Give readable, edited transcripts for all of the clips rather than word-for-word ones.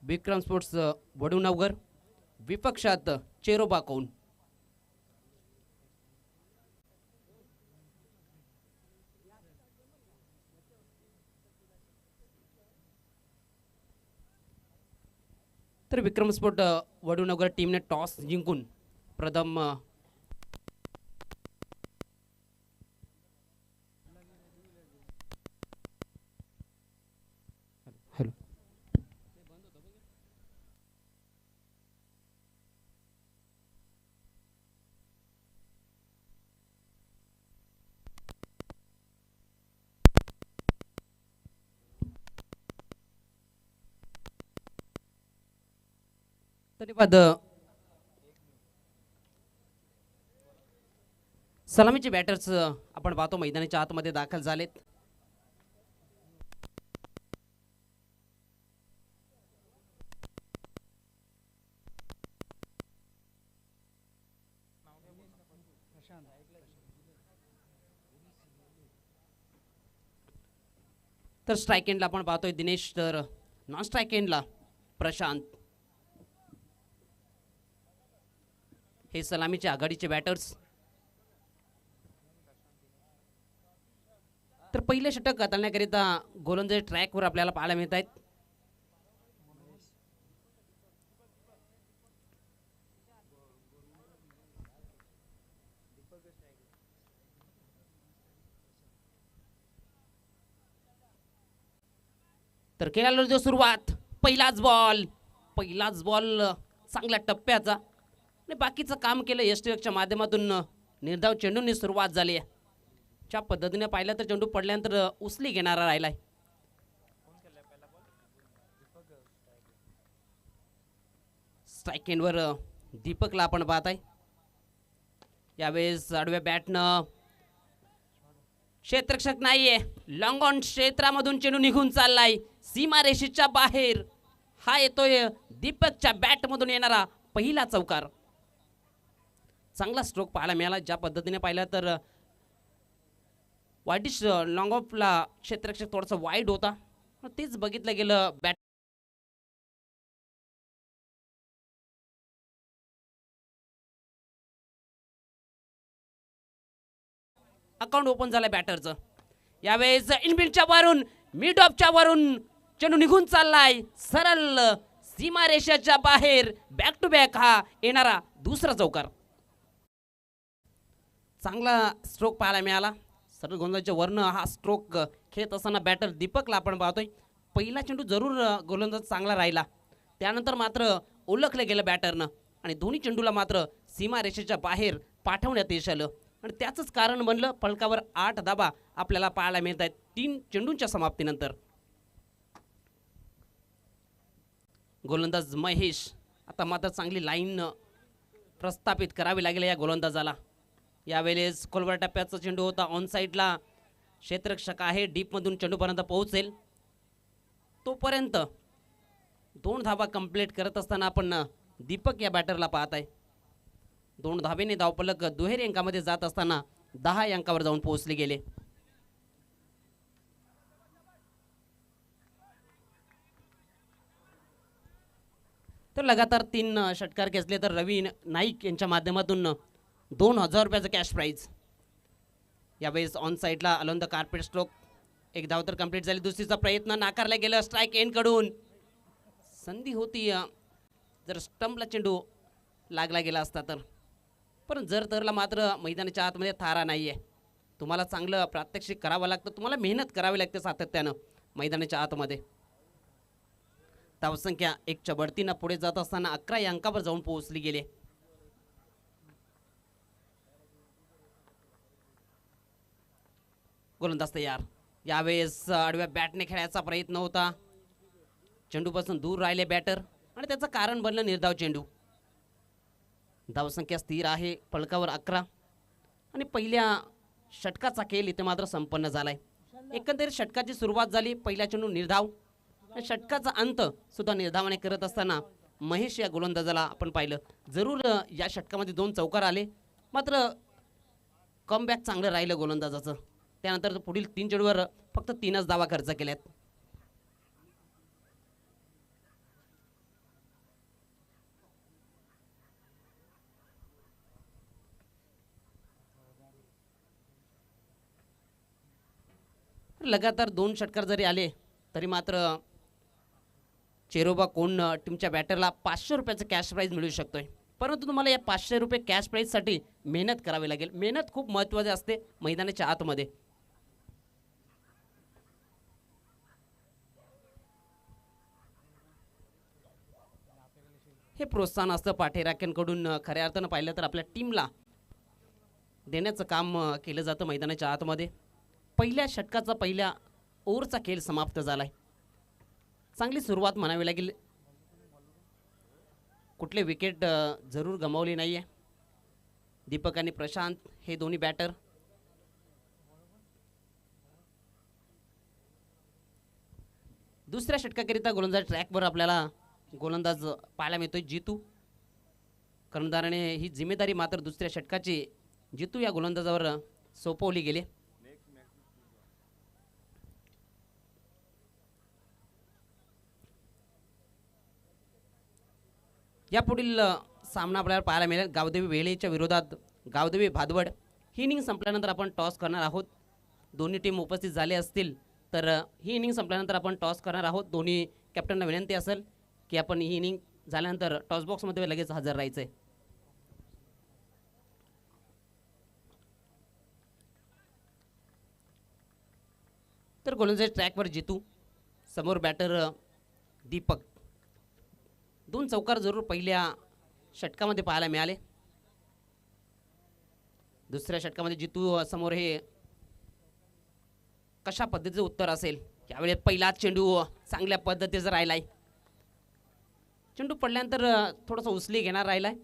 विक्रम sports वडूनगर, विपक्षात Cheiraoba कौन. तर विक्रम sport वडूनगर टीमने toss जिंकून प्रथम हॅलो धन्यवाद. सलामीचे बॅटर्स आपण पाहतो मैदानाच्या आतमध्ये दाखल झालेत. तर स्ट्राइक एंडला आपण पाहतोय दिनेश, तर नॉन स्ट्राइक एंडला प्रशांत. हे सलामीचे आघाडीचे बॅटर्स. तर पहिले षटक हाताळण्याकरिता गोलंदाजी ट्रॅकवर आपल्याला पाहायला मिळत आहेत. तर खेळाडूची सुरुवात, पहिलाच बॉल चांगल्या टप्प्याचा आणि बाकीचं काम केलं यष्टीच्या माध्यमातून. निर्धाव चेंडूंनी सुरुवात झाली आहे. ज्या पद्धतीने पाहिलं तर चेंडू पडल्यानंतर उचली घेणारा राहिलाय. स्ट्राइक एंडवर दीपकला आपण पाहत आहे. यावेळेस आडव्या बॅटनं क्षेत्ररक्षक नाहीये, लॉंग ऑन क्षेत्रामधून चेंडू निघून चाललाय सीमा रेषेच्या बाहेर. हा येतोय दीपकच्या बॅटमधून येणारा पहिला चौकार. चांगला स्ट्रोक पाहायला मिळाला. ज्या पद्धतीने पाहिलं तर वाईटिश लॉंग ऑफला क्षेत्ररक्षक थोडासा वाईड होता, तेच बघितलं गेलं. बॅट अकाउंट ओपन झालं बॅटरचं. यावेळेस इनबिल्डच्या वरून मिड ऑफच्या वरून चेंडू निघून चाललाय सरळ सीमारेषेच्या बाहेर. बॅक टू बॅक हा येणारा दुसरा चौकार. चांगला स्ट्रोक पाहायला मिळाला. सरळ गोलंदाजीच्या वरनं हा स्ट्रोक खेळत असताना बॅटर दीपकला आपण पाहतोय. पहिला चेंडू जरूर गोलंदाज चांगला राहिला, त्यानंतर मात्र ओळखलं गेलं बॅटरनं आणि दोन्ही चेंडूला मात्र सीमारेषेच्या बाहेर पाठवण्यात यश आलं आणि त्याचंच कारण बनलं फलकावर 8 धाबा आपल्याला पाहायला मिळत आहेत 3 चेंडूंच्या समाप्तीनंतर. गोलंदाज महेश, आता मात्र चांगली लाईन प्रस्थापित करावी लागेल या गोलंदाजाला. यावेळेस खोलवर टप्प्याचा चेंडू होता, ऑन साईडला क्षेत्ररक्षक आहे, डीपमधून चेंडूपर्यंत पोहोचेल. तोपर्यंत 2 धाबा कंप्लीट करत असताना आपण दीपक या बॅटरला पाहत आहे. 2 धाबेने धावफलक दुहेरी अंकामध्ये जात असताना 10 अंकावर जाऊन पोहोचले गेले. तर लगातार 3 षटकार खेचले तर रवी नाईक यांच्या माध्यमातून 2000 रुपयाचं कॅश प्राईज. यावेळेस ऑन साईडला अलोन द कार्पेट स्ट्रोक. 1 धाव तर कंप्लीट झाली. दुसरीचा प्रयत्न नाकारला गेला स्ट्राइक एंड कडून. संधी होती जर स्टंपला चेंडू लागला गेला असता तर, पण जर तरला मात्र मैदानाच्या आतमध्ये थारा नाहीये. तुम्हाला चांगलं प्रात्यक्षिक करावं लागतं, तुम्हाला मेहनत करावी लागते सातत्यानं मैदानाच्या आतमध्ये. धावसंख्या 1च्या बढतीनं पुढे जात असताना 11 या अंकावर जाऊन पोहोचली गेले. गोलंदाज तयार. यावेळेस आडव्या बॅटने खेळायचा प्रयत्न होता, चेंडूपासून दूर राहिले बॅटर आणि त्याचं कारण बनलं निर्धाव चेंडू. धावसंख्या स्थिर आहे फलकावर 11 आणि पहिल्या षटकाचा खेळ इथे मात्र संपन्न झालाय. एकंदरीत षटकाची सुरुवात झाली, पहिला चेंडू निर्धाव, षटकाचा अंत सुद्धा निर्धावाने करत असताना महेश या गोलंदाजाला आपण पाहिलं. जरूर या षटकामध्ये 2 चौकार आले, मात्र कमबॅक चांगलं राहिलं गोलंदाजाचं. त्यानंतर पुढील 3 चेंडूवर फक्त 3च धावा खर्च केल्यात. लगातार 2 षटकार जरी आले तरी मात्र चेरोबा कोण टीमच्या बॅटरला 500 रुपयाचं कॅश प्राईज मिळू शकतोय, परंतु तुम्हाला या 500 रुपये कॅश प्राईजसाठी मेहनत करावी लागेल. मेहनत खूप महत्त्वाची असते मैदानाच्या आतमध्ये. हे प्रोत्साहन असतं पाठीराख्यांकडून. खऱ्या अर्थानं पाहिलं तर आपल्या टीमला देण्याचं काम केलं जातं मैदानाच्या आतमध्ये. पहिल्या षटकाचा पहिल्या ओव्हरचा खेळ समाप्त झालाय. चांगली सुरुवात म्हणावी लागेल. कुठले विकेट जरूर गमावली नाही आहे. दीपक आणि प्रशांत हे दोन्ही बॅटर. दुसऱ्या षटकाकरिता गोलंदाज ट्रॅकवर आपल्याला गोलंदाज पाहायला मिळतोय जितू. कर्णधाराने ही जिम्मेदारी मात्र दुसऱ्या षटकाची जितू या गोलंदाजावर सोपवली गेली. यापुढील सामना आपल्याला पाहायला मिळेल गावदेवी वेळेच्या विरोधात गावदेवी भादवड. ही इनिंग संपल्यानंतर आपण टॉस करणार आहोत. दोन्ही टीम उपस्थित झाले असतील तर ही इनिंग संपल्यानंतर आपण टॉस करणार आहोत. दोन्ही कॅप्टनना विनंती असेल की आपण ही इनिंग झाल्यानंतर टॉस बॉक्समध्ये लगेच हजर राहायचं आहे. तर गोलंदाज ट्रॅकवर जितू, समोर बॅटर दीपक. 2 चौकार जरूर पहिल्या षटकामध्ये पाहायला मिळाले. दुसऱ्या षटकामध्ये जितू समोर हे कशा पद्धतीचं उत्तर असेल. यावेळी पहिला चेंडू चांगल्या पद्धतीचा राहिलाय. चेंडू पडल्यानंतर थोडासा उचली घेणार राहिलाय.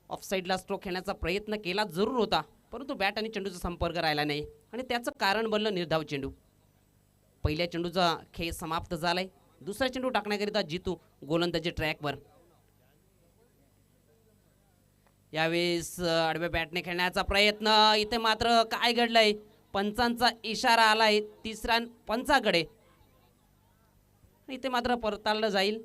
ऑफ साईडला स्ट्रोक खेळण्याचा प्रयत्न केला जरूर होता, परंतु बॅट आणि चेंडूचा संपर्क राहिला नाही आणि त्याचं कारण बनलं निर्धाव चेंडू. पहिल्या चेंडूचा खेळ समाप्त झालाय. दुसरा चेंडू टाकण्याकरिता जितू गोलंदाजी ट्रॅकवर. यावेळेस आडव्या बॅटने खेळण्याचा प्रयत्न. इथे मात्र काय घडलंय, पंचांचा इशारा आलाय तिसऱ्या पंचाकडे. इथे मात्र परताळलं जाईल.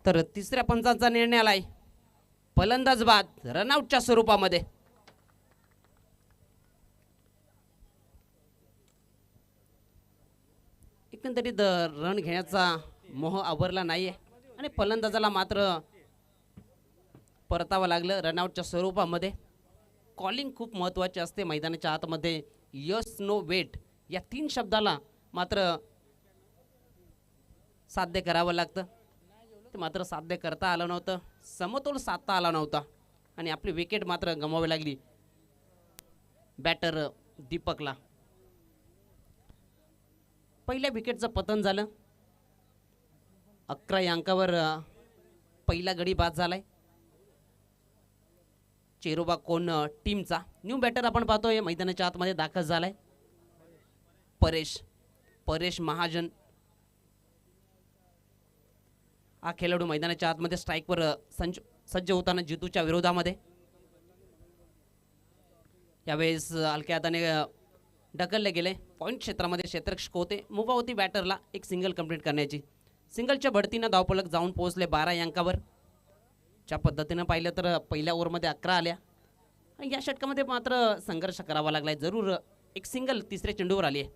तर तिसऱ्या पंचांचा निर्णय आलाय. फलंदाज बाद रनआउटच्या स्वरूपामध्ये. एकंदरीत रन घेण्याचा मोह आवरला नाहीये आणि फलंदाजाला मात्र परतावं लागलं रनआउटच्या स्वरूपामध्ये. कॉलिंग खूप महत्त्वाची असते मैदानाच्या आतमध्ये. यस नो वेट या 3 शब्दाला मात्र साध्य करावं लागतं. ते मात्र साध्य करता आलं नव्हतं. समतोल साधता आला नव्हता आणि आपली विकेट मात्र गमावावी लागली बॅटर दीपकला. पहिल्या विकेटचं पतन झालं. 11 अंकावर पहिला गडी बाद झालाय चेरोबा कोण टीमचा. न्यू बॅटर आपण पाहतोय मैदानाच्या आतमध्ये दाखल झालाय परेश महाजन. हा खेळाडू मैदानाच्या आतमध्ये स्ट्राईकवर सज्ज होताना जितूच्या विरोधामध्ये. यावेळेस हलक्या हाताने ढकलले गेले पॉईंट क्षेत्रामध्ये. क्षेत्ररक्षक होते, मुभा होती बॅटरला एक सिंगल कंप्लीट करण्याची. सिंगलच्या बढतीनं धावफलक जाऊन पोहोचले 12 अंकावर. ज्या पद्धतीनं पाहिलं तर पहिल्या ओव्हरमध्ये 11 आल्या आणि या षटकामध्ये मात्र संघर्ष करावा लागलाय. जरूर एक सिंगल तिसऱ्या चेंडूवर आली आहे,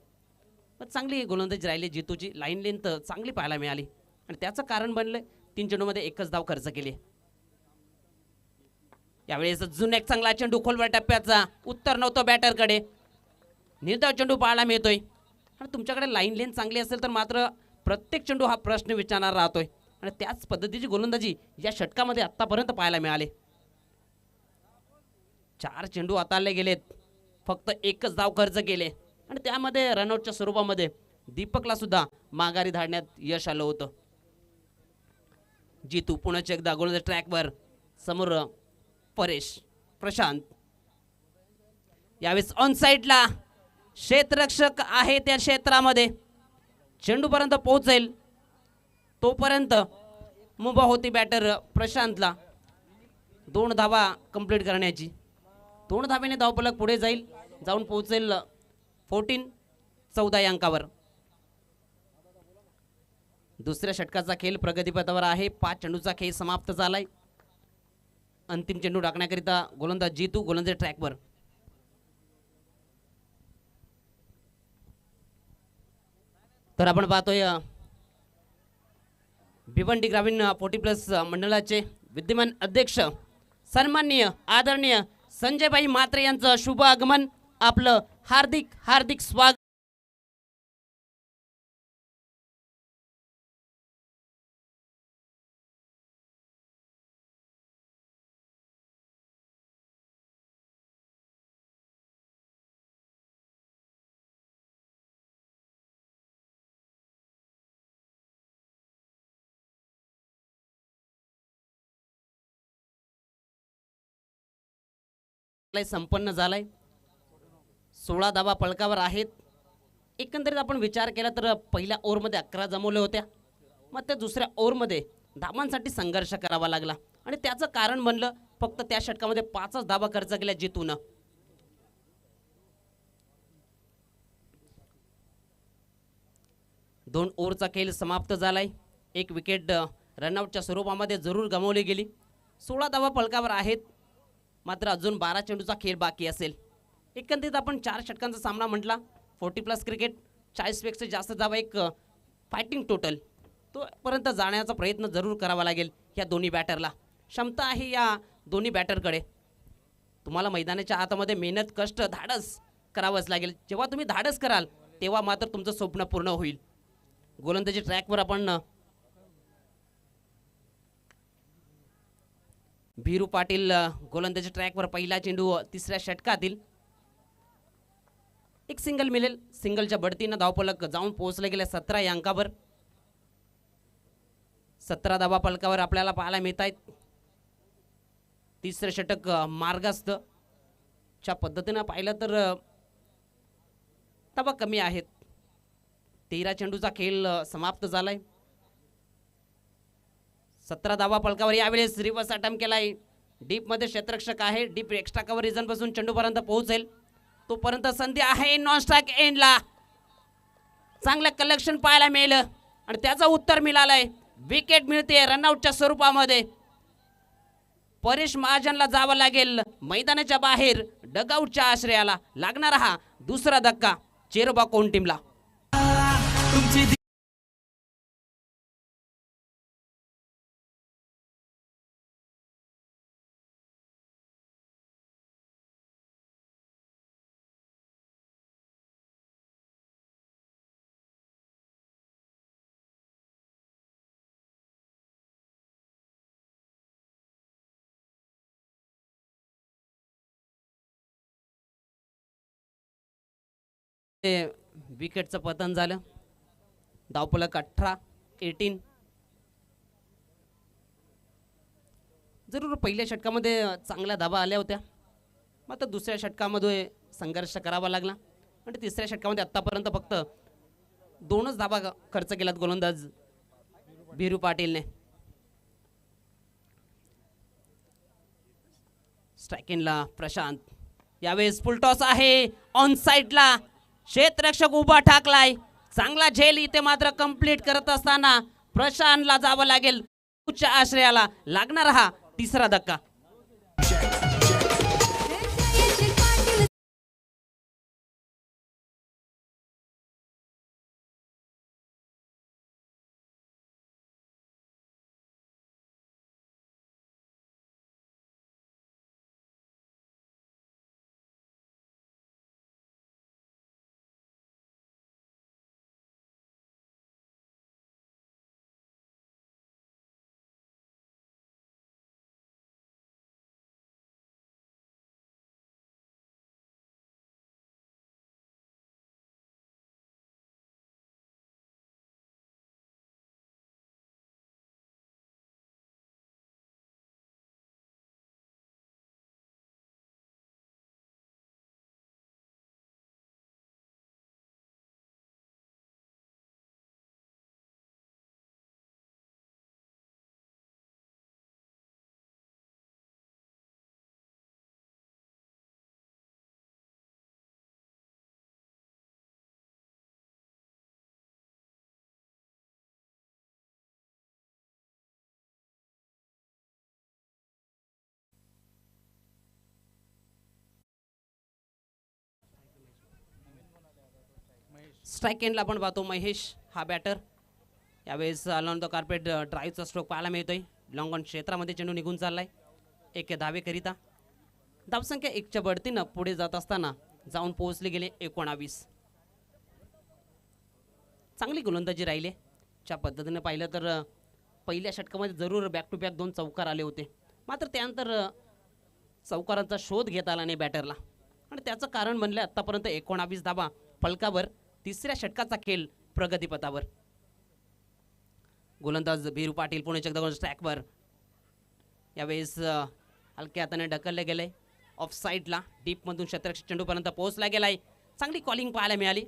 पण चांगली गोलंदाजी राहिली जितूची. लाईन लेंथ चांगली पाहायला मिळाली आणि त्याचं कारण बनलं 3 चेंडूमध्ये एकच धाव खर्च केली. यावेळेस अजून एक चांगला चेंडू खोलवर टप्प्याचा. उत्तर नव्हतं बॅटरकडे. निर्धाव चेंडू पाहायला मिळतोय आणि तुमच्याकडे लाईन लेंथ चांगली असेल तर मात्र प्रत्येक चेंडू हा प्रश्न विचारणार राहतोय आणि त्याच पद्धतीची गोलंदाजी या षटकामध्ये आतापर्यंत पाहायला मिळाले. 4 चेंडू हाताळले गेलेत फक्त एकच धाव खर्च केले आणि त्यामध्ये रनआउटच्या स्वरूपामध्ये दीपकला सुद्धा माघारी धाडण्यात यश आलं होतं. जितू पुन्हा एकदा गोलंदाज ट्रॅकवर, समोर परेश, प्रशांत. यावेळेस ऑन साईडला क्षेत्ररक्षक आहे त्या क्षेत्रामध्ये, चेंडूपर्यंत पोहोचेल तोपर्यंत मुभा होती बॅटर प्रशांतला 2 धावा कंप्लीट करण्याची. 2 धावेने धावफलक पुढे जाऊन पोहोचेल 14 या अंकावर. दुसऱ्या षटकाचा खेळ प्रगतीपथावर आहे. 5 चेंडूचा खेळ समाप्त झालाय. अंतिम चेंडू टाकण्याकरिता गोलंदाज जितू, गोलंदाज ट्रॅकवर. तर आपण पाहतोय भिवंडी ग्रामीण 40+ मंडळाचे विद्यमान अध्यक्ष सन्माननीय आदरणीय संजयभाई म्हात्रे यांचं शुभ आगमन. आपलं हार्दिक हार्दिक स्वागत. संपन्न झालाय. 16 धावा पलकावर आहेत. एकंदरीत आपण विचार केला तर पहिल्या ओव्हरमध्ये 11 जमवल्या होत्या, मग त्या दुसऱ्या ओव्हरमध्ये धावांसाठी संघर्ष करावा लागला आणि त्याचं कारण म्हणलं फक्त त्या षटकामध्ये 5च धावा खर्च केल्या जितून. दोन ओव्हरचा खेळ समाप्त झालाय. एक विकेट रनआउटच्या स्वरूपामध्ये जरूर गमावली गेली. 16 धावा पलकावर आहेत, मात्र अजून 12 चेंडूचा खेळ बाकी असेल. एकंदरीत आपण 4 षटकांचा सामना म्हटला. 40+ क्रिकेट, 40पेक्षा जास्त धावा, एक फायटिंग टोटल, तोपर्यंत जाण्याचा प्रयत्न जरूर करावा लागेल. या दोन्ही बॅटरला क्षमता आहे या दोन्ही बॅटरकडे. तुम्हाला मैदानाच्या आतमध्ये मेहनत, कष्ट, धाडस करावंच लागेल. जेव्हा तुम्ही धाडस कराल तेव्हा मात्र तुमचं स्वप्न पूर्ण होईल. गोलंदाजी ट्रॅकवर आपण भिरू पाटील गोलंदाजी ट्रॅकवर. पहिला चेंडू तिसऱ्या षटकातील. एक सिंगल मिळेल. सिंगलच्या बढतीनं धावफलक जाऊन पोहोचले गेले 17 या अंकावर. 17 धावा फलकावर आपल्याला पाहायला मिळत आहेत. तिसरं षटक मार्गस्थ च्या पद्धतीनं पाहिलं तर धावा कमी आहेत. 13 चेंडूचा खेळ समाप्त झालाय. 17 धावा फलकावर. यावेळेस रिव्हर्स अटेम्प्ट केलाय. डीप मध्ये क्षेत्ररक्षक आहे. डीप एक्स्ट्रा कव्हर रिजन पासून चेंडूपर्यंत पोहोचेल तोपर्यंत संधी आहे. नॉन स्ट्राइक एंडला चांगलं कलेक्शन पाहायला मिळालं आणि त्याचं उत्तर मिळालंय. विकेट मिळते रनआउटच्या स्वरूपामध्ये. परेश महाजनला जावं लागेल मैदानाच्या बाहेर डगआउटच्या आश्रयाला. लागणारा हा दुसरा धक्का चेरोबा कोण टीमला. विकेटचं पतन झालं. धावफलक 18. जरूर पहिल्या षटकामध्ये चांगल्या धावा आल्या होत्या, मात्र दुसऱ्या षटकामध्ये संघर्ष करावा लागला आणि तिसऱ्या षटकामध्ये आतापर्यंत फक्त 2च धावा खर्च केल्यात गोलंदाज भिरू पाटीलने. स्ट्रायकिंगला प्रशांत. यावेळेस फुल टॉस आहे. ऑन साइडला क्षेत्ररक्षक उभा ठाकलाय. चांगला झेल इथे मात्र कंप्लीट करत असताना प्रशांतला जावं लागेल उच्च आश्रयाला. लागणार हा तिसरा धक्का. स्ट्राईक एंडला आपण पाहतो महेश हा बॅटर. यावेळेस ऑन द कार्पेट ड्राईव्हचा स्ट्रोक पाहायला मिळतोय. लॉंग ऑन क्षेत्रामध्ये चेंडू निघून चाललाय एक धावेकरिता. धावसंख्या 1च्या बढतीनं पुढे जात असताना जाऊन पोहोचले गेले 19. चांगली गोलंदाजी राहिली. ज्या पद्धतीने पाहिलं तर पहिल्या षटकामध्ये जरूर बॅक टू बॅक 2 चौकार आले होते, मात्र त्यानंतर चौकारांचा शोध घेता आला नाही बॅटरला आणि त्याचं कारण बनलं आतापर्यंत 19 धावा फलकावर. तिसऱ्या षटकाचा खेळ प्रगतीपथावर. गोलंदाज भिरू पाटील पुणे एकदा स्ट्रॅकवर. यावेळेस हलक्या हाताने ढकलले गेले ऑफ साईडला. डीपमधून क्षेत्ररक्षक चेंडूपर्यंत पोहोचला गेलाय. चांगली कॉलिंग पाहायला मिळाली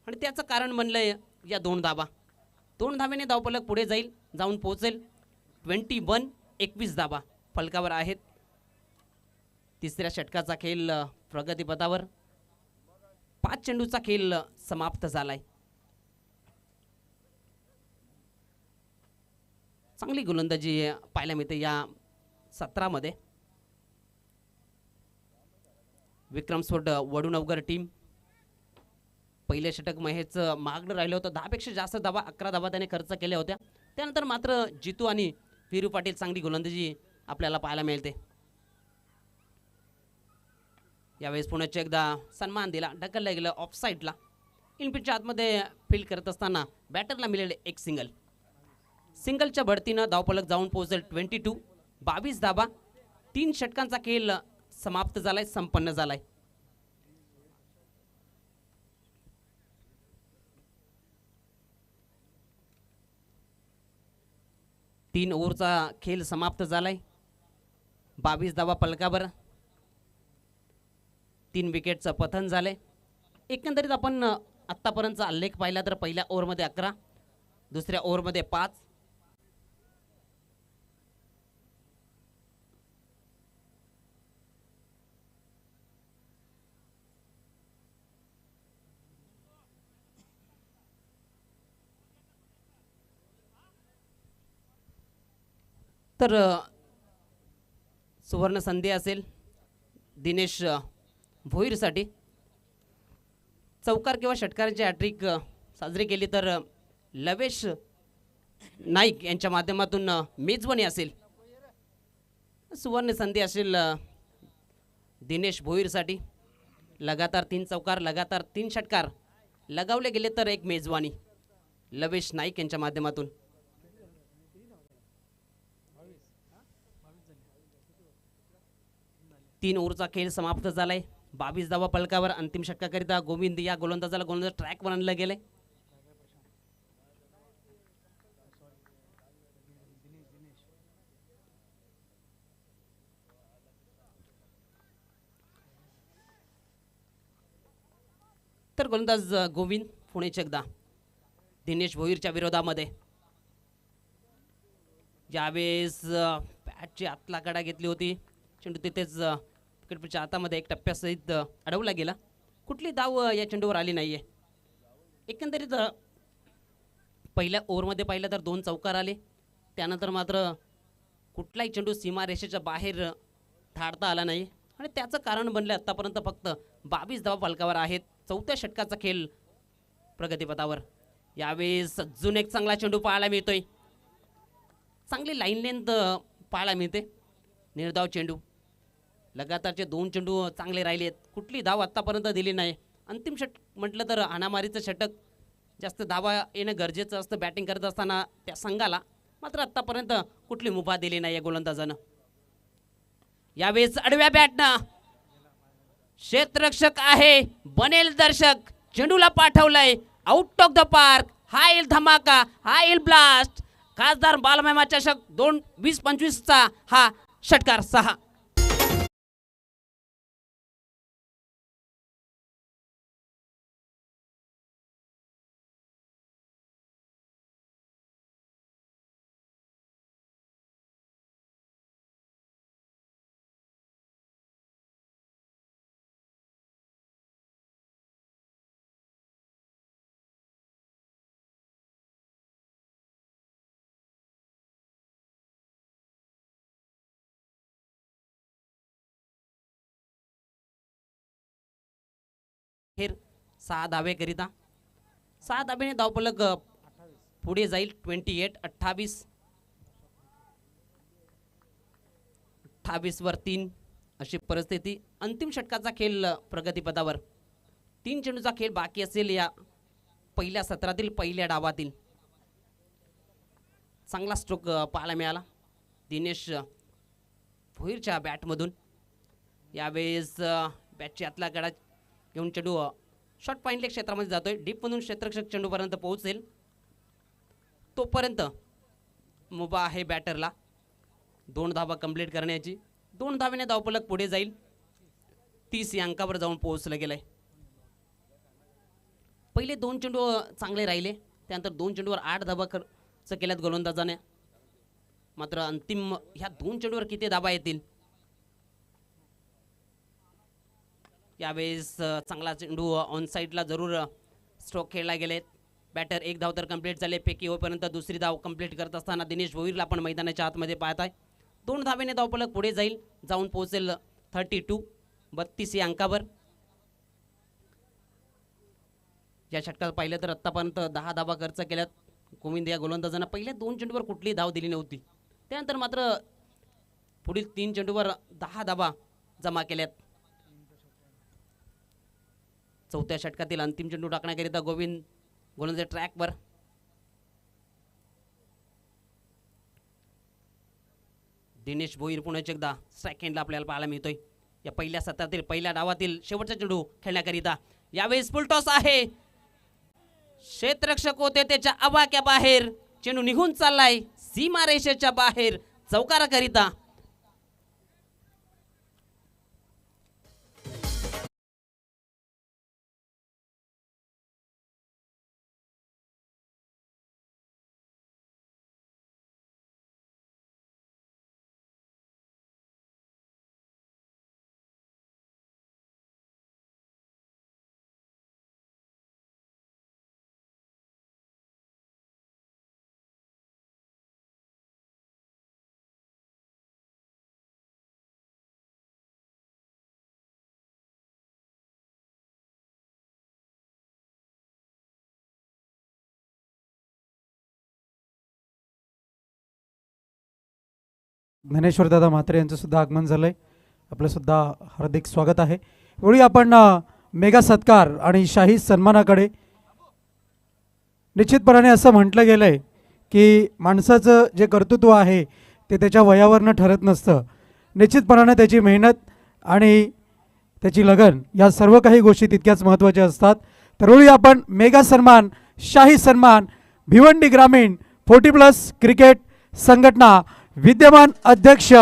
आणि त्याचं कारण बनलंय या 2 धावा. 2 धावेने धावफलक पुढे जाईल, जाऊन पोहोचेल. 21 धावा फलकावर आहेत. तिसऱ्या षटकाचा खेळ प्रगतीपथावर. 5 चेंडूचा खेळ समाप्त झालाय. चांगली गोलंदाजी पाहायला मिळते या सत्रामध्ये. विक्रम सोड वडूनवगर टीम. पहिले षटक महेशचं मागणं राहिलं होतं. 10पेक्षा जास्त धावा 11 धावा त्याने खर्च केल्या होत्या. त्यानंतर मात्र जितू आणि वीरू पाटील चांगली गोलंदाजी आपल्याला पाहायला मिळते. यावेळेस पुण्याच्या एकदा सन्मान दिला, ढकललं गेलं ऑफ साईडला. इनपिटच्या आतमध्ये फील्ड करत असताना बॅटरला मिळाले एक सिंगल. सिंगलच्या बढतीनं धावफलक जाऊन पोहोचेल 22 धावा. 3 षटकांचा खेळ समाप्त झालाय, संपन्न झालाय. तीन ओव्हरचा खेळ समाप्त झालाय. 22 धावा फलकावर. 3 विकेटचं पतन झालंय. एकंदरीत आपण आत्तापर्यंतचा आलेख पाहिला तर पहिल्या ओव्हरमध्ये 11, दुसऱ्या ओव्हरमध्ये 5, तर सुवर्ण संधी असेल दिनेश भोईरसाठी. चौकार किंवा षटकारांची हॅट्रिक साजरी केली तर लवेश नाईक यांच्या माध्यमातून मेजवानी असेल. सुवर्ण संधी असेल दिनेश भोईरसाठी. लगातार 3 चौकार, लगातार 3 षटकार लगावले गेले तर एक मेजवानी लवेश नाईक यांच्या माध्यमातून. तीन ओव्हरचा खेळ समाप्त झालाय. 22 धावा फलकावर. अंतिम षटकाकरिता गोविंद या गोलंदाजाला गोलंदाज ट्रॅकवर आणलं गेले. तर गोलंदाज गोविंद पुणेचे एकदा दिनेश भोईरच्या विरोधामध्ये. ज्यावेळेस बॅटची आतला कडा घेतली होती, चेंडू तिथेच विकेटच्या हातामध्ये एक टप्प्यासहित अडवला गेला. कुठली धाव या चेंडूवर आली नाहीये. एकंदरीत पहिल्या ओव्हरमध्ये पाहिलं तर 2 चौकार आले. त्यानंतर मात्र कुठलाही चेंडू सीमारेषेच्या बाहेर धाडता आला नाही आणि त्याचं कारण बनलं आत्तापर्यंत फक्त 22 धावा फलकावर आहेत. 4थ्या षटकाचा खेळ प्रगतीपथावर. यावेळेस अजून एक चांगला चेंडू पाहायला मिळतोय. चांगली लाईन लेंथ पाहायला मिळते. निर्धाव चेंडू. लगातारचे 2 चेंडू चांगले राहिलेत. कुठली धाव आत्तापर्यंत दिली नाही. अंतिम षटक म्हटलं तर हाणामारीचं षटक. जास्त धावा येणं गरजेचं असतं बॅटिंग करत असताना त्या संघाला, मात्र आत्तापर्यंत कुठली मुभा दिली नाही या गोलंदाजानं. यावेळेस आडव्या बॅटनं क्षेत्ररक्षक आहे, बनेल दर्शक, चेंडूला पाठवलंय आउट ऑफ द पार्क. हा येईल धमाका, हा येईल ब्लास्ट. खासदार बालमहिमा चषक 2025चा हा षटकार 6. अखेर 6 धावेकरिता 6 धाब्याने धावफलक पुढे जाईल. 28-28, 28 वर 3 अशी परिस्थिती. अंतिम षटकाचा खेळ प्रगतीपदावर. 3 चेंडूचा खेळ बाकी असेल या पहिल्या सत्रातील पहिल्या डावातील. चांगला स्ट्रोक पाहायला मिळाला दिनेश भोईरच्या बॅटमधून. यावेळेस बॅटची आतला गडा घेऊन चेंडू शॉर्ट पॉइंटले क्षेत्रामध्ये जातोय. डीपमधून क्षेत्ररक्षक चेंडूपर्यंत पोहोचेल तोपर्यंत मुभा आहे बॅटरला 2 धावा कंप्लीट करण्याची. 2 धावेने धावफलक पुढे जाईल. 30 या अंकावर जाऊन पोहोचलं गेलंय. पहिले 2 चेंडू चांगले राहिले, त्यानंतर 2 चेंडूवर 8 धावा खर्च केल्यात गोलंदाजाने. मात्र अंतिम ह्या 2 चेंडूवर किती धावा येतील. यावेळेस चांगला चेंडू ऑन साईडला जरूर स्ट्रोक खेळला गेले. बॅटर 1 धाव तर कंप्लीट झाले. फेकी होईपर्यंत दुसरी धाव कंप्लीट करत असताना दिनेश भोईरला आपण मैदानाच्या आतमध्ये पाहत आहे. 2 धावेने धावफलक पुढे जाईल, जाऊन पोहोचेल 32 या अंकावर. या षटकात पाहिलं तर आत्तापर्यंत 10 धावा खर्च केल्यात गोविंद या गोलंदाजांना. पहिल्या 2 चेंडूवर कुठलीही धाव दिली नव्हती, त्यानंतर मात्र पुढील 3 चेंडूवर 10 धावा जमा केल्यात. चौथ्या षटकातील अंतिम चेंडू टाकण्याकरिता गोविंद गोलंदाज ट्रॅकवर. दिनेश भोईर पुन्हा एकदा स्ट्राईक हँडला आपल्याला पाहायला मिळतोय या पहिल्या सत्रातील पहिल्या डावातील शेवटचा चेंडू खेळण्याकरिता. यावेळेस फुल टॉस आहे. क्षेत्ररक्षक होते त्याच्या आवाक्या बाहेर. चेंडू निघून चाललाय सीमा रेषेच्या बाहेर चौकाराकरिता. ज्ञानेश्वर दादा म्हात्रे यांचं सुद्धा आगमन झालंय. आपलं सुद्धा हार्दिक स्वागत आहे. वेळी आपण मेगा सत्कार आणि शाही सन्मानाकडे. निश्चितपणाने असं म्हटलं गेलंय की माणसाचं जे कर्तृत्व आहे ते त्याच्या वयावरनं ठरत नसतं. निश्चितपणाने त्याची मेहनत आणि त्याची लगन या सर्व काही गोष्टी तितक्याच महत्त्वाच्या असतात. तर वेळी आपण मेगा सन्मान शाही सन्मान भिवंडी ग्रामीण 40+ क्रिकेट संघटना विद्यमान अध्यक्ष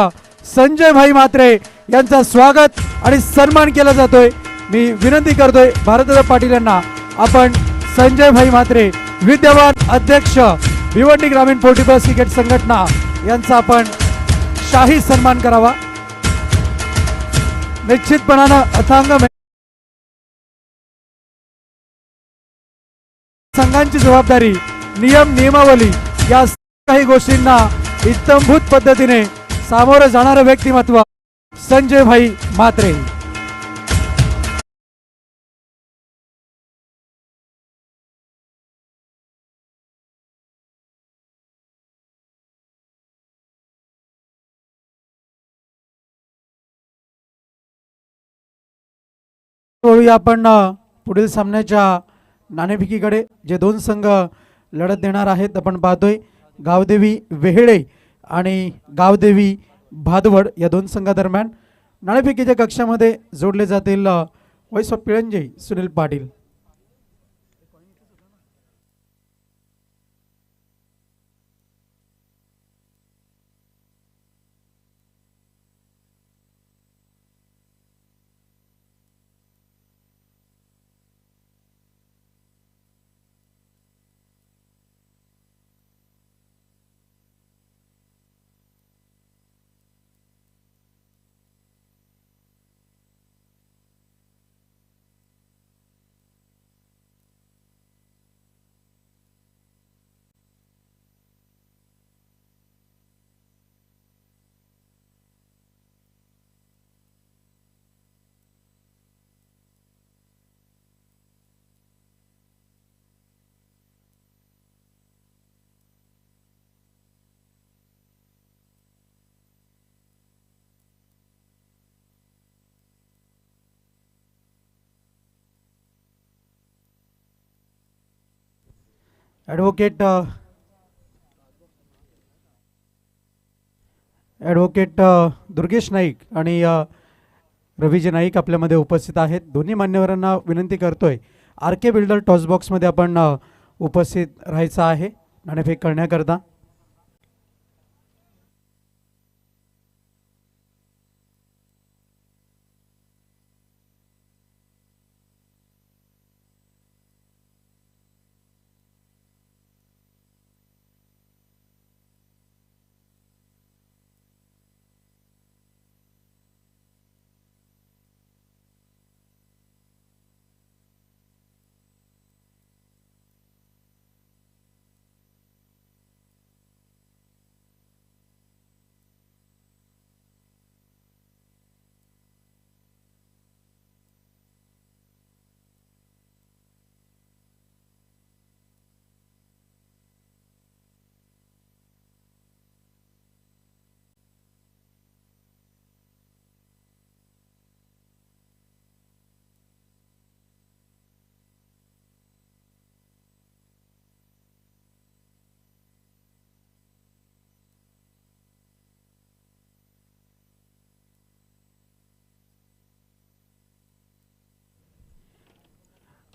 संजय भाई म्हात्रे यांचा स्वागत आणि सन्मान केला जातोय. मी विनंती करतोय भारतदादा पाटील यांना, आपण संजय भाई म्हात्रे विद्यमान अध्यक्ष भिवंडी ग्रामीण 40+ क्रिकेट संघटना यांचा आपण शाही सन्मान करावा. निश्चितपणानं अथांग संघांची जबाबदारी, नियम नियमावली या काही गोष्टींना इत्तमभूत पद्धतीने सामोरं जाणारं व्यक्तिमत्व संजय भाई म्हात्रे. आपण पुढील सामन्याच्या नाणेफेकीकडे जे 2 संघ लढत देणार आहेत आपण पाहतोय. गावदेवी वेहेळे आणि गावदेवी भादवड या 2 संघादरम्यान नाणेफेकीच्या कक्षामध्ये जोडले जातील वैश्व पिळंजे सुनील पाटील. ॲडव्होकेट दुर्गेश नाईक आणि रवीजी नाईक आपल्यामध्ये उपस्थित आहेत. दोन्ही मान्यवरांना विनंती करतोय आर के बिल्डर टॉस बॉक्समध्ये आपण उपस्थित राहायचं आहे नाणेफेक करण्याकरता.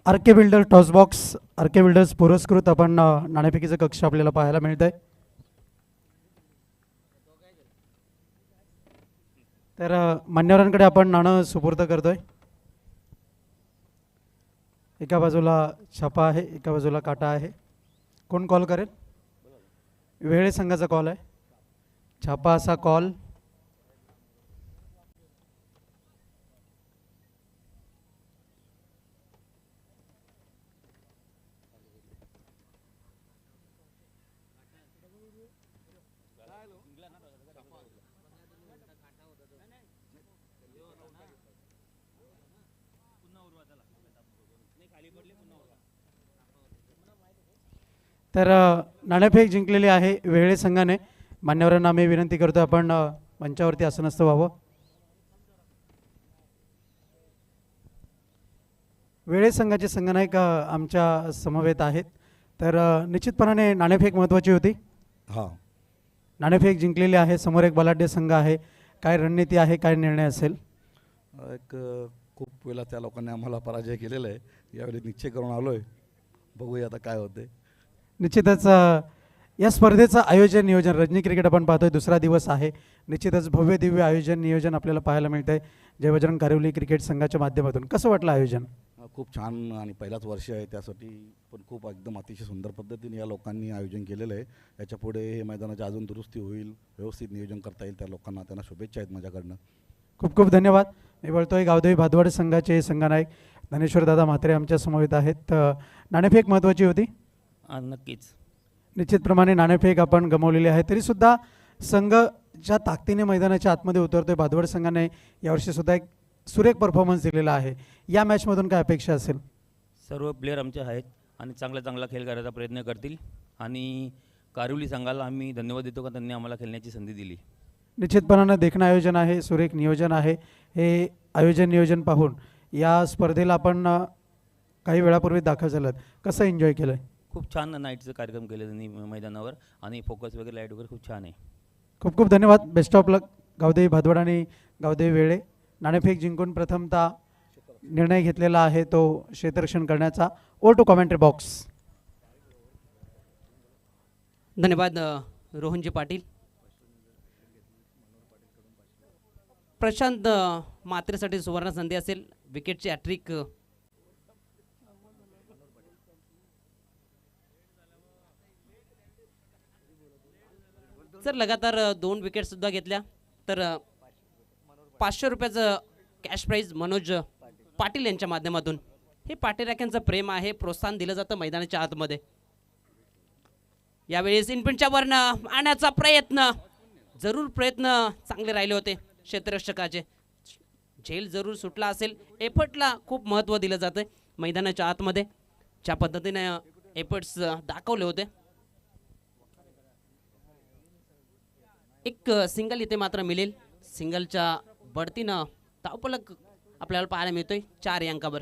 आर के बिल्डर टॉस बॉक्स आर के बिल्डर्स पुरस्कृत आपण नाणेफेकीचं कक्ष आपल्याला पाहायला मिळत आहे. तर मान्यवरांकडे आपण नाणं सुपूर्द करतोय. एका बाजूला छापा आहे, एका बाजूला काटा आहे. कोण कॉल करेल? वेळे संघाचा कॉल आहे. छापा असा कॉल. तर नाणेफेक जिंकलेली आहे वेळे संघाने. मान्यवरांना आम्ही विनंती करतो आपण मंचावरती आसनस्थ व्हावं. वेळे संघाचे संघनायक आमच्या समवेत आहेत. तर निश्चितपणाने नाणेफेक महत्त्वाची होती. हां, नाणेफेक जिंकलेली आहे. समोर एक बलाढ्य संघ आहे. काय रणनीती आहे, काय निर्णय असेल? खूप वेळा त्या लोकांनी आम्हाला पराजय केलेला आहे. यावेळी निश्चय करून आलो आहे. बघूया आता काय होते. निश्चितच या स्पर्धेचं आयोजन नियोजन रजनी क्रिकेट आपण पाहतोय दुसरा दिवस आहे. निश्चितच भव्य दिव्य आयोजन नियोजन आपल्याला पाहायला मिळतं आहे जय बजरंग कारिवली क्रिकेट संघाच्या माध्यमातून. कसं वाटलं आयोजन? खूप छान आणि पहिलाच वर्ष आहे त्यासाठी पण खूप एकदम अतिशय सुंदर पद्धतीने या लोकांनी आयोजन केलेलं आहे. याच्यापुढे हे मैदानाची अजून दुरुस्ती होईल, व्यवस्थित नियोजन करता येईल त्या लोकांना. त्यांना शुभेच्छा आहेत माझ्याकडनं. खूप खूप धन्यवाद. मी बोलतोय गावदेवी भादवाड संघाचे संघनायक धनेश्वर दादा म्हात्रे आमच्या समवेत आहेत. नाणेफेक महत्त्वाची होती. नक्कीच. निश्चितप्रमाणे नाणेफेक आपण गमावलेली आहे तरीसुद्धा संघ ज्या ताकदीने मैदानाच्या आतमध्ये उतरतोय भादवड संघाने यावर्षीसुद्धा एक सुरेख परफॉर्मन्स दिलेला आहे. या मॅचमधून काय अपेक्षा असेल? सर्व प्लेयर आमचे आहेत आणि चांगला चांगला खेळ करायचा प्रयत्न करतील आणि कारिवली संघाला आम्ही धन्यवाद देतो का त्यांनी आम्हाला खेळण्याची संधी दिली. निश्चितपणानं देखणं आयोजन आहे, सुरेख नियोजन आहे. हे आयोजन नियोजन पाहून या स्पर्धेला आपण काही वेळापूर्वी दाखल झालात. कसं एन्जॉय केलं आहे? खूप छान नाईटचं कार्यक्रम केले त्यांनी मैदानावर आणि फोकस वगैरे लाईट वगैरे खूप छान आहे. खूप खूप धन्यवाद. बेस्ट ऑफ लक गावदेवी भादवड आणि गावदेवी वेळे. नाणेफेक जिंकून प्रथमतः निर्णय घेतलेला आहे तो क्षेत्ररक्षण करण्याचा. ओ टू कॉमेंट्री बॉक्स. धन्यवाद रोहनजी पाटील. प्रशांत मात्रेसाठी सुवर्ण संधी असेल. विकेटची हॅट्रिक जर लगातार 2 विकेट सुद्धा घेतल्या तर 500 रुपयाचं कॅश प्राईज मनोज पाटील यांच्या माध्यमातून. हे पाटीराख्यांचं प्रेम आहे, प्रोत्साहन दिलं जातं मैदानाच्या आतमध्ये. यावेळेस इनपिनच्या वरनं आणण्याचा प्रयत्न, जरूर प्रयत्न चांगले राहिले होते क्षेत्ररक्षकाचे. झेल जरूर सुटला असेल. एफर्टला खूप महत्त्व दिलं जातं मैदानाच्या आतमध्ये. ज्या पद्धतीने एफर्ट्स दाखवले होते. एक सिंगल इथे मात्र मिळेल. सिंगलच्या बढतीनं धावफलक आपल्याला पाहायला मिळतोय 4 अंकावर.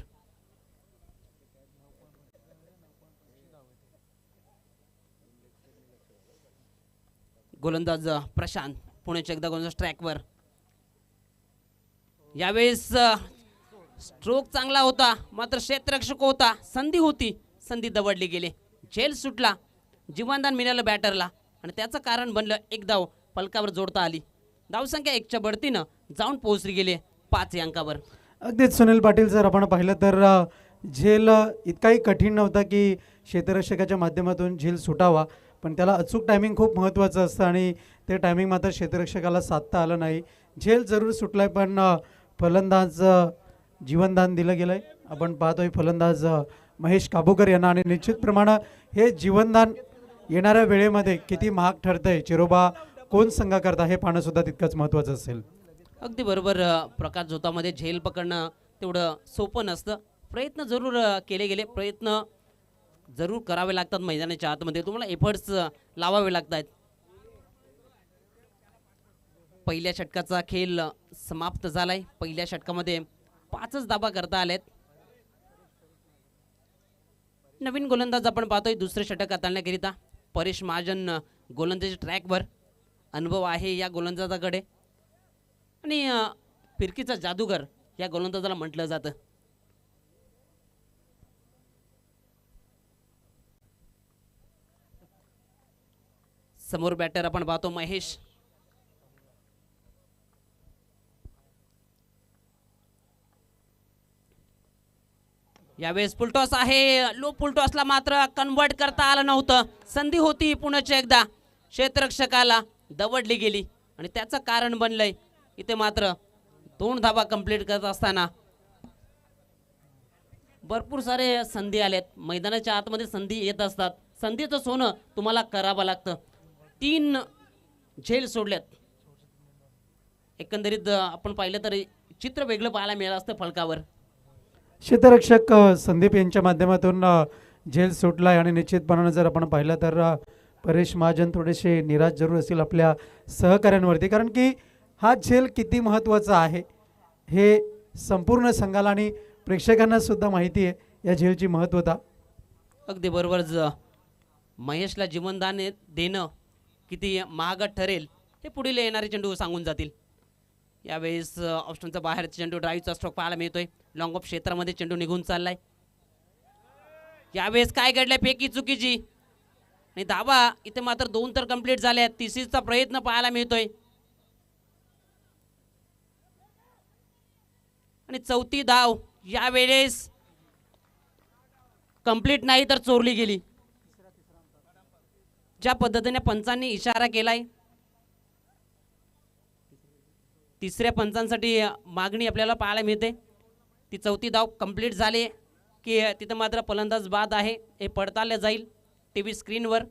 गोलंदाज प्रशांत पुण्याच्या एकदा गोलंदाज ट्रॅकवर. यावेळेस स्ट्रोक चांगला होता, मात्र क्षेत्ररक्षक होता, संधी होती, संधी दवडली गेली. झेल सुटला, जीवनदान मिळालं बॅटरला आणि त्याचं कारण बनलं एक धाव फलकावर जोडता आली. धावसंख्या 1च्या बढतीनं जाऊन पोहोचली गेली 5 अंकावर. अगदीच सुनील पाटील सर, आपण पाहिलं तर झेल इतकाही कठीण नव्हता की क्षेत्ररक्षकाच्या माध्यमातून झेल सुटावा, पण त्याला अचूक टायमिंग खूप महत्त्वाचं असतं आणि ते टायमिंग मात्र क्षेत्ररक्षकाला साधता आलं नाही. झेल जरूर सुटलाय, पण फलंदाज जीवनदान दिलं गेलंय. आपण पाहतोय फलंदाज महेश काबूकर यांना, आणि निश्चितप्रमाणे हे जीवनदान येणाऱ्या वेळेमध्ये किती महाग ठरतंय, चिरोबा कोण संघ करता हे पाहणं सुद्धा तितकंच महत्त्वाचं असेल. अगदी बरोबर. प्रकाश झोतामध्ये झेल पकडणं तेवढं सोपं नसतं. प्रयत्न जरूर केले गेले, प्रयत्न जरूर करावे लागतात मैदानाच्या आतमध्ये, तुम्हाला एफर्ट्स लावावे लागतात. पहिल्या षटकाचा खेळ समाप्त झालाय. पहिल्या षटकामध्ये 5च धाबा करता आल्यात. नवीन गोलंदाज आपण पाहतोय दुसरे षटक हाताळण्याकरिता परेश महाजन गोलंदाजी ट्रॅकवर. अनुभव आहे या गोलंदाजाकडे आणि फिरकीचा जादूगर या गोलंदाजाला म्हटलं जातं. समोर बॅटर आपण पाहतो महेश. यावेळेस फुलटॉस आहे, लो फुलटॉसला मात्र कन्वर्ट करता आलं नव्हतं. संधी होती पुण्याच्या एकदा, क्षेत्ररक्षकाला दवडली गेली आणि त्याचं कारण बनलंय इथे मात्र 2 धाबा कंप्लीट करत असताना भरपूर सारे संधी आल्यात. मैदानाच्या आतमध्ये संधी येत असतात, संधीचं सोनं तुम्हाला करावं लागतं. 3 झेल सोडल्यात. एकंदरीत आपण पाहिलं तर चित्र वेगळं पाहायला मिळालं असतं फलकावर. क्षेत्ररक्षक संदीप यांच्या माध्यमातून झेल सुटलाय आणि निश्चितपणाने जर आपण पाहिलं तर परेश महाजन थोडेसे निराश जरूर असतील आपल्या सहकाऱ्यांवरती, कारण की हा झेल किती महत्त्वाचा आहे हे संपूर्ण संघाला आणि प्रेक्षकांना सुद्धा माहिती आहे, या झेलची महत्त्वता. अगदी बरोबर. महेशला जीवनदान देणं किती महागात ठरेल हे पुढील येणारे चेंडू सांगून जातील. यावेळेस ऑप्शनचा बाहेरचा चेंडू ड्राईव्हचा स्ट्रोक पाहायला मिळतोय. लॉंग ऑफ क्षेत्रामध्ये चेंडू निघून चाललाय. यावेळेस काय घडलंय, फेकी चुकीची आणि धाबा इथे मात्र 2 तर कंप्लीट झाल्या. तिसरीचा प्रयत्न पाहायला मिळतोय आणि 4थी धाव यावेळेस कंप्लीट नाही तर चोरली गेली. ज्या पद्धतीने पंचांनी इशारा केलाय, तिसऱ्या पंचांसाठी मागणी आपल्याला पाहायला मिळते. ती 4थी धाव कंप्लीट झाली की तिथं मात्र फलंदाज बाद आहे हे पडताळलं जाईल टीव्ही स्क्रीनवर.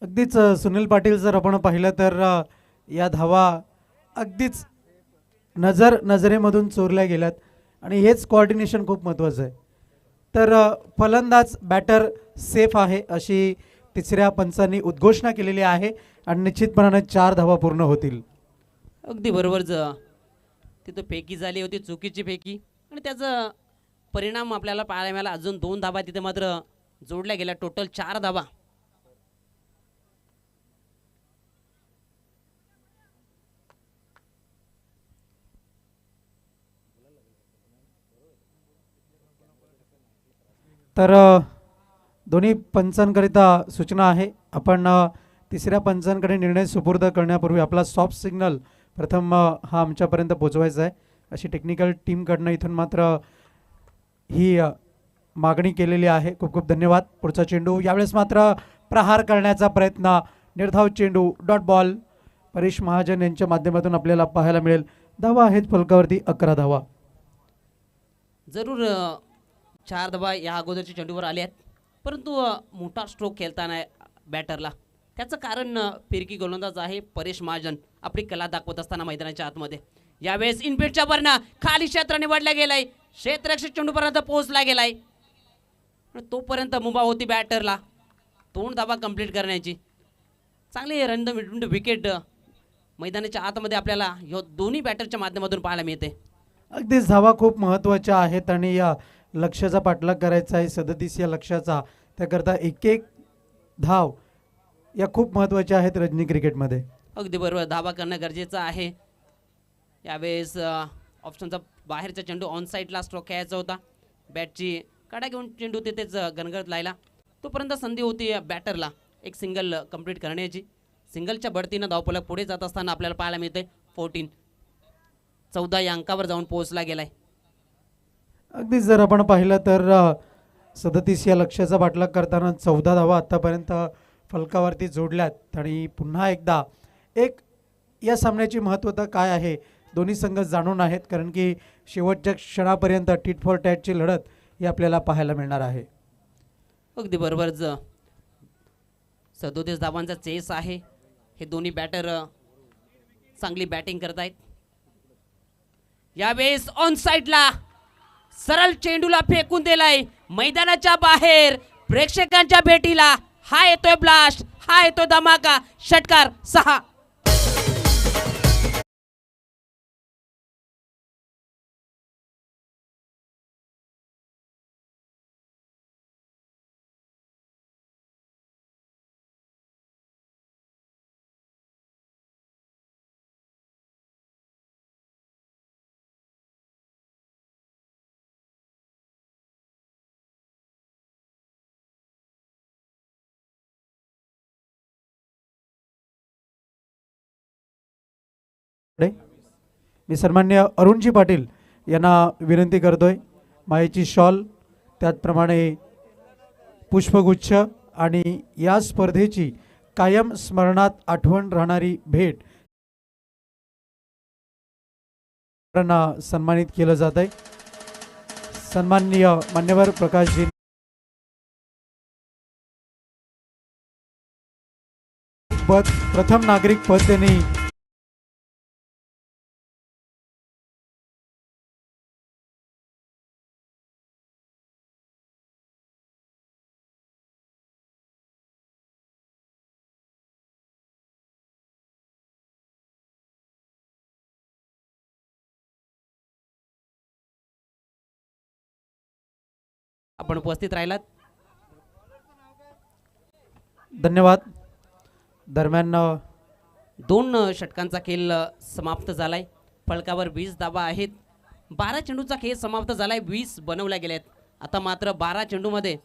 अगदीच सुनील पाटील जर आपण पाहिलं तर या धावा अगदीच नजरेमधून चोरल्या गेल्यात आणि हेच कोऑर्डिनेशन खूप महत्त्वाचं आहे. तर फलंदाज बॅटर सेफ आहे अशी तिसऱ्या पंचांनी उद्घोषणा केलेली आहे आणि निश्चितपणाने 4 धावा पूर्ण होतील. अगदी बरोबर. तिथं फेकी झाली होती, चुकीची फेकी, आणि त्याचा परिणाम आपल्याला पाहायला मिळाला. अजून 2 धावा तिथे मात्र जोडल्या गेल्या, टोटल 4 धावा. तर दोन्ही पंचांकरिता सूचना आहे. आपण तिसऱ्या पंचांकडे निर्णय सुपूर्द करण्यापूर्वी आपला सॉफ्ट सिग्नल प्रथम हा आमच्यापर्यंत पोचवायचा आहे अशी टेक्निकल टीमकडनं इथून मात्र ही मागणी केलेली आहे. खूप खूप धन्यवाद. पुढचा चेंडू यावेळेस मात्र प्रहार करण्याचा प्रयत्न, निर्धाव चेंडू, डॉट बॉल परेश महाजन यांच्या माध्यमातून आपल्याला पाहायला मिळेल. धावा आहेत फलकावरती 11 धावा. जरूर 4 धावा या अगोदरच्या चेंडूवर आले आहेत, परंतु मोठा स्ट्रोक खेळताना बॅटरला त्याचं कारण फिरकी गोलंदाज आहे परेश महाजन आपली कला दाखवत असताना मैदानाच्या आतमध्ये. यावेळेस इनफिल्डच्या वरनं खाली क्षेत्र निवडलं गेलंय, क्षेत्ररक्षक चेंडूपर्यंत पोहोचला गेलाय. तोपर्यंत मुभा होती बॅटरला 2 धावा कंप्लीट करण्याची. चांगली रन विकेट मैदानाच्या आतमध्ये आपल्याला ह्या दोन्ही बॅटरच्या माध्यमातून पाहायला मिळते. अगदीच धावा खूप महत्त्वाच्या आहेत आणि या लक्ष्याचा पाठलाग करायचा आहे 37 या लक्ष्याचा. त्याकरता एक एक धाव या खूप महत्त्वाच्या आहेत रजनी क्रिकेटमध्ये. अगदी बरोबर, धावा करणं गरजेचं आहे. यावेळेस ऑप्शनचा बाहेरचा चेंडू ऑन साईडला स्ट्रोक खेळायचा होता. बॅटची काढा घेऊन चेंडू तिथेच गणगणत लायला. तोपर्यंत संधी होती बॅटरला एक सिंगल कंप्लीट करण्याची. सिंगलच्या बढतीनं धावफलक पुढे जात असताना आपल्याला पाहायला मिळते 14 या अंकावर जाऊन पोहोचला गेलाय. अगदीच जर आपण पाहिलं तर 37 या लक्ष्याचा पाठलाग करताना 14 धावा आत्तापर्यंत फलकावरती जोडल्यात. आणि पुन्हा एकदा एक या सामन्याची महत्त्वता काय आहे दोन्ही संघ जाणून आहेत, कारण की शेवटच्या क्षणापर्यंत टीट फॉर टॅटची लढत ही आपल्याला पाहायला मिळणार आहे. अगदी बरोबर, 37 धावांचा चेस आहे. हे दोन्ही बॅटर चांगली बॅटिंग करत आहेत. यावेळेस ऑन साईडला सरळ चेंडूला फेकून दिलाय मैदानाच्या बाहेर. प्रेक्षकांच्या भेटीला हा येतोय ब्लास्ट, हा येतोय धमाका. षटकार 6. मी सन्मान्य अरुणजी पाटील यांना विनंती करतोय मायेची शॉल, त्याचप्रमाणे पुष्पगुच्छ आणि या स्पर्धेची कायम स्मरणात आठवण राहणारी भेट सन्मानित केलं जात आहे. सन्माननीय मान्यवर प्रकाशजी पद प्रथम नागरिक पद त्यांनी आपण उपस्थित राहिलात. धन्यवाद. दरम्यान 2 षटकांचा खेळ समाप्त झालाय. फलकावर 20 धावा आहेत. 12 चेंडूचा खेळ समाप्त झालाय. 20 बनवल्या गेल्यात. आता मात्र 12 चेंडूमध्ये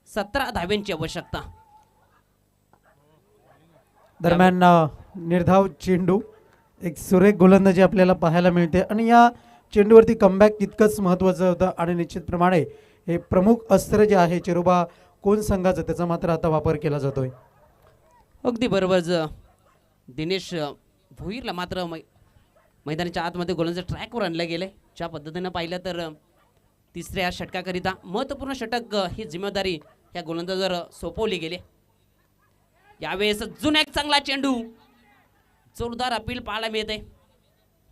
17 धाव्यांची आवश्यकता. दरम्यान निर्धाव चेंडू एक सुरेख गोलंदाजी आपल्याला पाहायला मिळते आणि या चेंडूवरती कमबॅक तितकंच महत्त्वाचं होतं आणि निश्चितप्रमाणे हे प्रमुख अस्त्र जे आहे चिरोबा कोण संघाचं त्याचा मात्र आता वापर केला जातोय. अगदी बरोबर, दिनेश भोईरला मात्र मैदानाच्या आतमध्ये गोलंदाज ट्रॅकवर आणलं गेलं. ज्या पद्धतीनं पाहिलं तर तिसऱ्या षटकाकरिता महत्त्वपूर्ण षटक ही जिम्मेदारी या गोलंदाजावर सोपवली गेली. यावेळेस अजून एक चांगला चेंडू, जोरदार अपील पाहायला मिळते.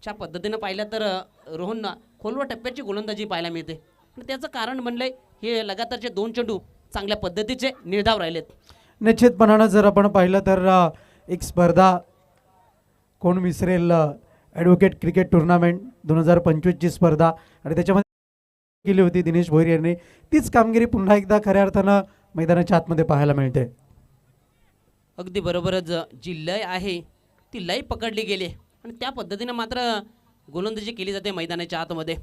ज्या पद्धतीनं पाहिलं तर रोहन खोलवर टप्प्याची गोलंदाजी पाहायला मिळते. आणि त्याचं कारण म्हणलंय हे लगातारचे 2 चेंडू चांगल्या पद्धतीचे निर्धाव राहिलेत. निश्चितपणानं जर आपण पाहिलं तर एक स्पर्धा कोण विसरेल ॲडव्होकेट क्रिकेट टुर्नामेंट 2025ची स्पर्धा आणि त्याच्यामध्ये केली होती दिनेश भोईर यांनी. तीच कामगिरी पुन्हा एकदा खऱ्या अर्थानं मैदानाच्या आतमध्ये पाहायला मिळते. अगदी बरोबरच, जी लय आहे ती लय पकडली गेली आणि त्या पद्धतीनं मात्र गोलंदाजी केली जाते मैदानाच्या आतमध्ये.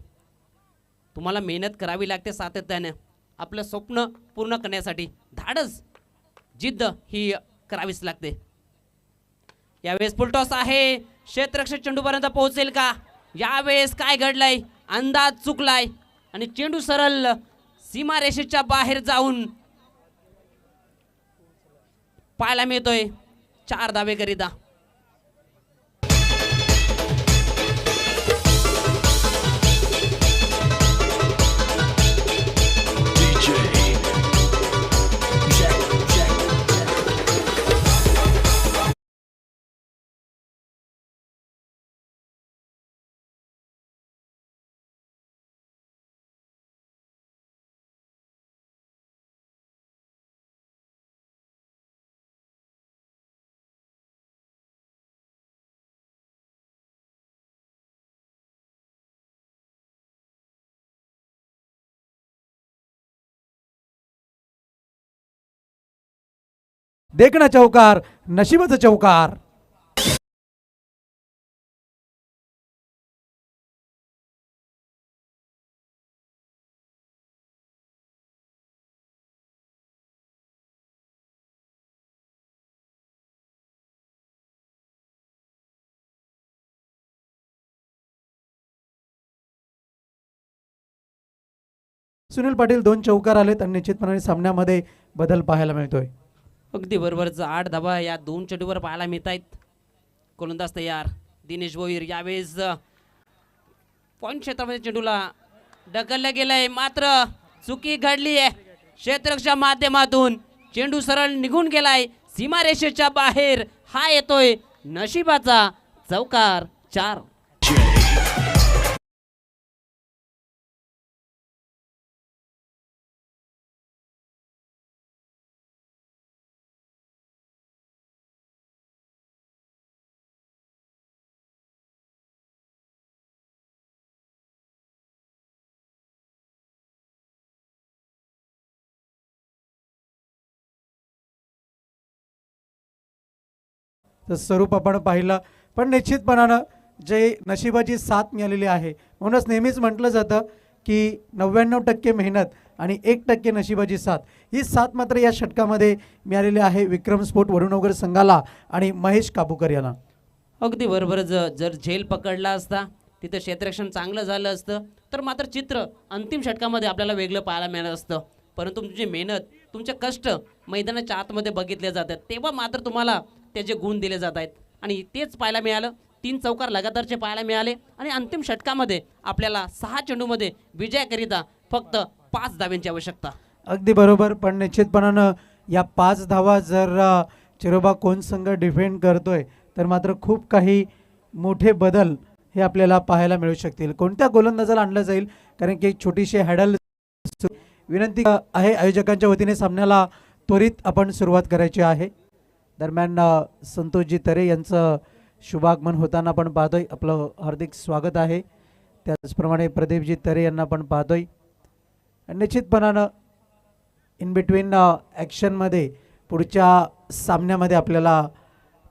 तुम्हाला मेहनत करावी लागते सातत्याने आपलं स्वप्न पूर्ण करण्यासाठी. धाडस जिद्द ही करावीच लागते. यावेळेस फुलटॉस आहे. क्षेत्ररक्षक चेंडूपर्यंत पोहोचेल का? यावेळेस काय घडलंय? अंदाज चुकलाय आणि चेंडू सरळ सीमारेषेच्या बाहेर जाऊन पाहायला मिळतोय 4 धावेकरिता. देखना चौकार, नशिबाचा चौकार. सुनील पाटील 2 चौकार आलेत आणि निश्चितपणे सामन्यामध्ये बदल पाहायला मिळतोय. अगदी बरोबरच 8 धाबा या 2 चेंडूवर पाहायला मिळत आहेत. गोलंदाज तयार दिनेश भोईर. यावेळेस पॉईंट क्षेत्रामध्ये चेंडूला ढकललं गेलंय, मात्र चुकी घडली आहे. क्षेत्ररक्षच्या माध्यमातून चेंडू सरळ निघून गेलाय सीमारेषेच्या बाहेर. हा येतोय नशिबाचा चौकार. 4. तर स्वरूप आपण पाहिलं, पण निश्चितपणानं जे नशिबाची साथ मिळालेली आहे, म्हणूनच नेहमीच म्हटलं जातं की 99% मेहनत आणि 1% नशिबाची साथ. ही साथ मात्र या षटकामध्ये मिळालेली आहे विक्रम स्पोर्ट वडूनगर संघाला आणि महेश कापूकर यांना. अगदी बरोबर. जर झेल पकडला असता, तिथं क्षेत्ररक्षण चांगलं झालं असतं, तर मात्र चित्र अंतिम षटकामध्ये आपल्याला वेगळं पाहायला मिळालं असतं. परंतु तुमची मेहनत, तुमचे कष्ट मैदानाच्या आतमध्ये बघितले जातात, तेव्हा मात्र तुम्हाला त्याचे गुण दिले जात आहेत आणि तेच पाहायला मिळालं. 3 चौकार लगातारचे पाहायला मिळाले आणि अंतिम षटकामध्ये आपल्याला 6 चेंडूमध्ये विजयाकरिता फक्त 5 धाब्यांची आवश्यकता. अगदी बरोबर. पण निश्चितपणानं या 5 धावा जर चिरोबा कोण संघ डिफेंड करतोय तर मात्र खूप काही मोठे बदल हे आपल्याला पाहायला मिळू शकतील. कोणत्या गोलंदाजाला आणलं जाईल, कारण की एक छोटीशी हॅडल विनंती आहे आयोजकांच्या वतीने सामन्याला त्वरित आपण सुरुवात करायची आहे. दरम्यान संतोषजी तरे यांचं शुभागमन होताना आपण पाहतोय. आपलं हार्दिक स्वागत आहे. त्याचप्रमाणे प्रदीपजी तरे यांना आपण पाहतोय. निश्चितपणानं इन बिटवीन ॲक्शनमध्ये पुढच्या सामन्यामध्ये आपल्याला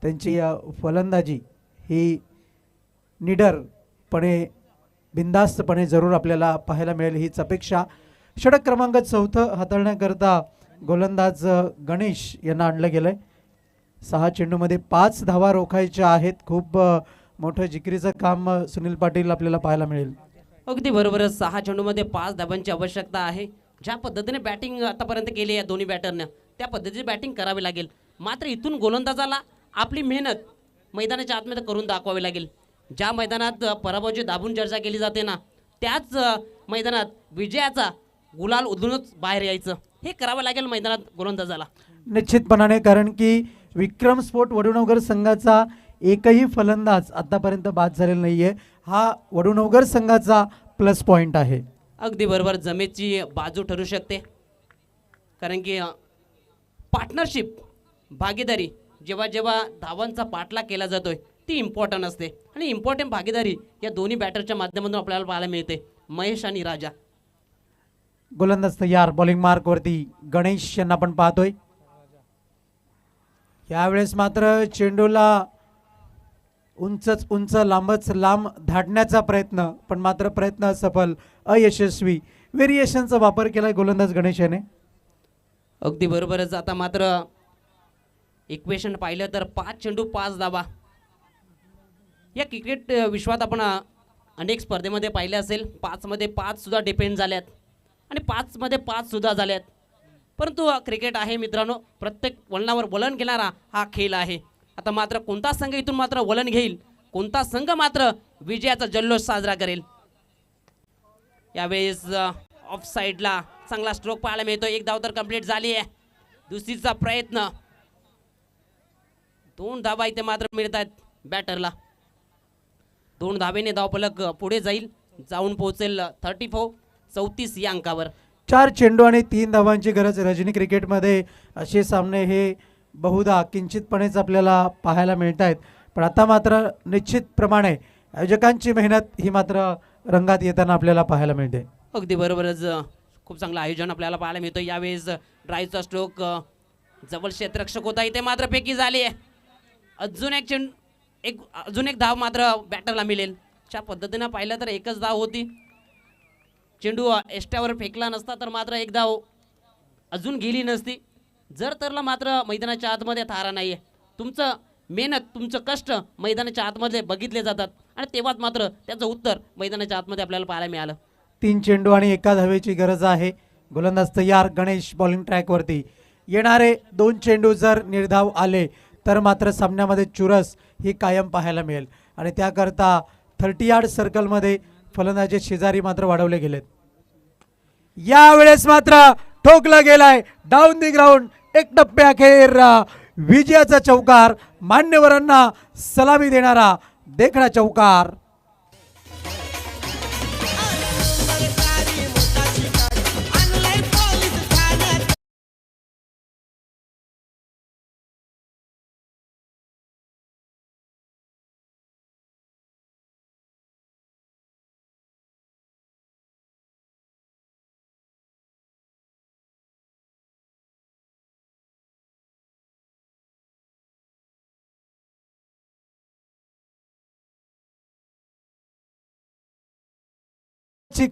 त्यांची फलंदाजी ही निडरपणे बिनधास्तपणे जरूर आपल्याला पाहायला मिळेल हीच अपेक्षा. षटक क्रमांक 4 हाताळण्याकरता गोलंदाज गणेश यांना आणलं गेलं आहे. 6 चेंडूमध्ये 5 धावा रोखायच्या आहेत. खूप मोठं जिकिरीचं काम सुनील पाटील आपल्याला पाहायला मिळेल. अगदी बरोबर. 6 चेंडूमध्ये 5 धाबांची आवश्यकता आहे. ज्या पद्धतीने बॅटिंग आतापर्यंत केली आहे दोन्ही बॅटरनं, त्या पद्धतीने बॅटिंग करावी लागेल. मात्र इथून गोलंदाजाला आपली मेहनत मैदानाच्या आतमध्ये करून दाखवावी लागेल. ज्या मैदानात पराभवाची दाबून चर्चा केली जाते ना, त्याच मैदानात विजयाचा गुलाल उधळूनच बाहेर यायचं, हे करावं लागेल मैदानात गोलंदाजाला. निश्चितपणाने, कारण की विक्रम स्पोर्ट वडूनगर संघाचा एकही फलंदाज आतापर्यंत बाद झालेला नाहीये. हा वडूनगर संघाचा प्लस पॉइंट आहे. अगदी बरोबर. जमेची बाजू ठरू शकते, कारण की पार्टनरशिप, भागीदारी, जेव्हा जेव्हा धावांचा पाठलाग केला जातोय ती इम्पॉर्टंट असते आणि इम्पॉर्टंट भागीदारी या दोन्ही बॅटरच्या माध्यमातून आपल्याला पाहायला मिळते. महेश आणि राजा. गोलंदाज तयार. बॉलिंग मार्कवरती गणेश यांना आपण पाहतोय. यावेळेस मात्र चेंडूला उंचच उंच, लांबच लांब धाडण्याचा प्रयत्न, पण मात्र प्रयत्न सफल, अयशस्वी. व्हेरिएशनचा वापर केलाय गोलंदाज गणेश याने. अगदी बरोबरच. आता मात्र इक्वेशन पाहिलं तर 5 चेंडू 5 धावा. या क्रिकेट विश्वात आपण अनेक स्पर्धेमध्ये पाहिले असेल, 5 मध्ये 5 सुद्धा डिपेंड झाल्यात आणि 5 मध्ये 5 सुद्धा झाल्यात. परंतु क्रिकेट आहे मित्रांनो, प्रत्येक वळणावर वलन घेणारा हा खेळ आहे. आता मात्र कोणता संघ इथून मात्र वलन घेईल, कोणता संघ मात्र विजयाचा जल्लोष साजरा करेल. यावेळेस ऑफ साईडला चांगला स्ट्रोक पाहायला मिळतो. 1 धाव तर कंप्लीट झाली आहे. दुसरीचा प्रयत्न. 2 धावा इथे मात्र मिळत आहेत बॅटरला. 2 धावेने धावफलक पुढे जाईल, जाऊन पोहोचेल 34 या अंकावर. 4 चेंडू आणि 3 धावांची गरज. रजनी क्रिकेटमध्ये असे सामने हे बहुधा किंचितपणेच आपल्याला पाहायला मिळत आहेत. पण आता मात्र निश्चितप्रमाणे आयोजकांची मेहनत ही मात्र रंगात येताना आपल्याला पाहायला मिळते. अगदी बरोबरच. खूप चांगलं आयोजन आपल्याला पाहायला मिळतं. यावेळेस ड्राईव्हचा स्ट्रोक जवळ क्षेत्ररक्षक होता इथे मात्र फेकी झाली आहे. अजून एक धाव मात्र बॅटरला मिळेल. अशा पद्धतीनं पाहिलं तर एकच धाव होती. चेंडू एष्ट्यावर फेकला नसता तर मात्र एक धाव अजून गेली नसती. जर तरला मात्र मैदानाच्या आतमध्ये थारा नाही आहे. तुमचं मेहनत तुमचं कष्ट मैदानाच्या आतमध्ये बघितले जातात आणि तेव्हाच मात्र त्याचं उत्तर मैदानाच्या आतमध्ये आपल्याला पाहायला मिळालं. 3 चेंडू आणि एका धावेची गरज आहे. गोलंदाज तयार. गणेश बॉलिंग ट्रॅकवरती. येणारे 2 चेंडू जर निर्धाव आले तर मात्र सामन्यामध्ये चुरस ही कायम पाहायला मिळेल आणि त्याकरता 30 यार्ड सर्कलमध्ये फलंदाजी शेजारी मात्र वाढवले गेलेत. यावेळेस मात्र ठोकला गेलाय डाऊन दी ग्राउंड. एक टप्प्याखेर विजयाचा चौकार. मान्यवरांना सलामी देणारा देखणा चौकार.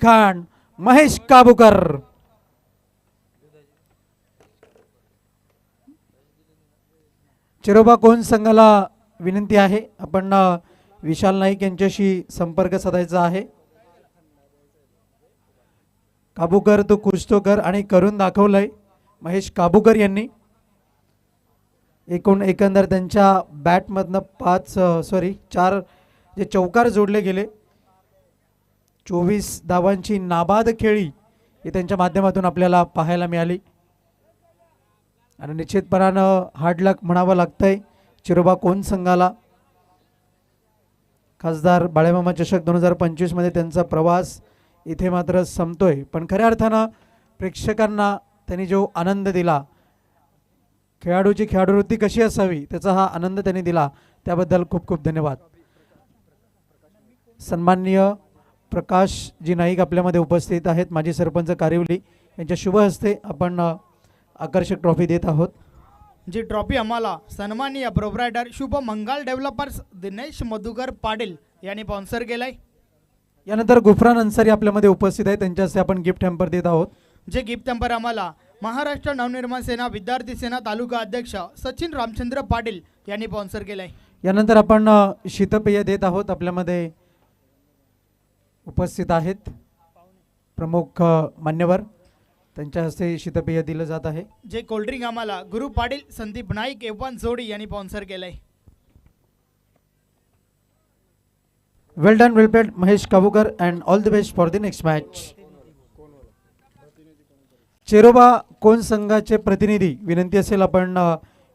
खान महेश काबूकर. चिरोबा कोण संघाला विनंती आहे आपण विशाल नाईक यांच्याशी संपर्क साधायचा आहे. काबूकर तो कुछ तो कर आणि करून दाखवलंय महेश काबूकर यांनी. एकंदर त्यांच्या बॅटमधनं 4 जे चौकार जोडले गेले. 24 धावांची नाबाद खेळी ही त्यांच्या माध्यमातून आपल्याला पाहायला मिळाली आणि निश्चितपणानं हार्ड लक म्हणावं लागतंय चिरोबा कोण संघाला. खासदार बाळेमामा चषक 2025 मध्ये त्यांचा प्रवास इथे मात्र संपतोय. पण खऱ्या अर्थानं प्रेक्षकांना त्यांनी जो आनंद दिला, खेळाडूची खेळाडूवृत्ती कशी असावी त्याचा हा आनंद त्यांनी दिला, त्याबद्दल खूप खूप धन्यवाद. सन्माननीय प्रकाशजी नाईक आपल्यामध्ये उपस्थित आहेत. माजी सरपंच कारिवली यांच्या शुभ हस्ते आपण आकर्षक ट्रॉफी देत आहोत. जी ट्रॉफी आम्हाला सन्माननीय प्रोप्रायटर शुभ मंगल डेव्हलपर्स दिनेश मधुकर पाटील यांनी स्पॉन्सर केलाय. यानंतर गुफरान अन्सारी आपल्यामध्ये उपस्थित आहेत. त्यांच्या हस्ते आपण गिफ्ट हॅम्पर देत आहोत. जे गिफ्ट हॅम्पर आम्हाला महाराष्ट्र नवनिर्माण सेना विद्यार्थी सेना तालुका अध्यक्ष सचिन रामचंद्र पाटील यांनी स्पॉन्सर केलाय. यानंतर आपण शीतपेय देत आहोत. आपल्यामध्ये उपस्थित आहेत प्रमुख मान्यवर, त्यांच्या हस्ते शीतपेय दिलं जात आहे. जे कोल्ड्रिंक आम्हाला गुरु पाटील संदीप नाईक एवन जोडी यांनी स्पॉन्सर केलंय. Well done, well played Mahesh Kabukar and all the best for the next match. चेरोबा कोण संघाचे प्रतिनिधी विनंती असेल आपण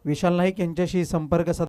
विशाल नाईक यांच्याशी संपर्क